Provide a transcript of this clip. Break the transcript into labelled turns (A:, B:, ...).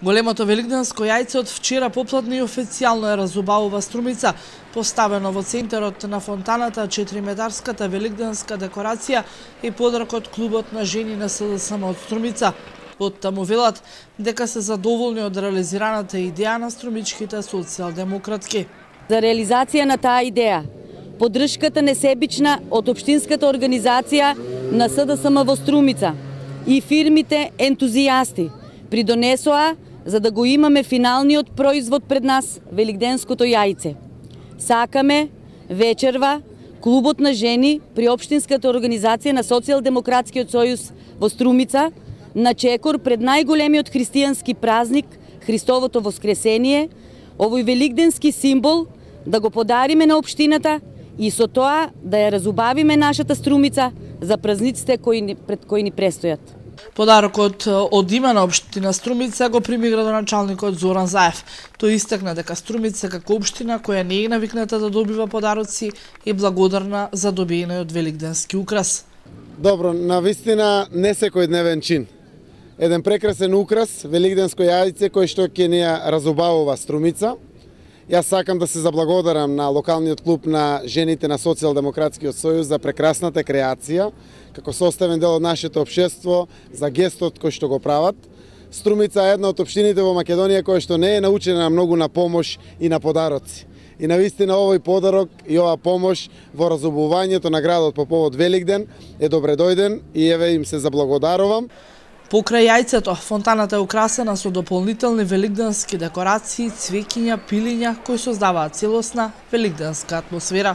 A: Големото великденско јајце од вчера попладне и официјално е разубавува Струмица, поставено во центарот на фонтаната 4-метарската великденска декорација и подарокот клубот на жени на СДСМ од Струмица. Оттаму велат дека се задоволни од реализираната идеја на струмичките социјалдемократки.
B: За реализација на таа идеја, поддршката несебична од општинската организација на СДСМ во Струмица и фирмите ентузијасти придонесоа за да го имаме финалниот производ пред нас, великденското јајце. Сакаме вечерва клубот на жени при општинската организација на Социјалдемократскиот сојуз во Струмица на чекор пред најголемиот христијански празник, Христовото воскресение, овој великденски символ да го подариме на општината и со тоа да ја разубавиме нашата Струмица за празниците пред кои ни престојат.
A: Подарокот од име на општина Струмица го прими градоначалникот Зоран Заев. Тој истакна дека Струмица како општина која не е навикната да добива подароци е благодарна за добиениот великденски украс.
C: Добро, навистина не секој дневен чин. Еден прекрасен украс, великденско јајце кој што ќе ни ја разубавува Струмица. Јас сакам да се заблагодарам на локалниот клуб на жените на Социјалдемократскиот сојуз за прекрасната креација, како составен дел од нашето општество, за гестот кој што го прават. Струмица е една од општините во Македонија која што не е научена многу на помош и на подароци. И навистина овој подарок и оваа помош во разубувањето на градот по повод Великден е добредојден и еве им се заблагодарувам.
A: Покрај јајцето, фонтаната е украсена со дополнителни великденски декорации, цвеќиња, пилиња кои создаваат целосна великденска атмосфера.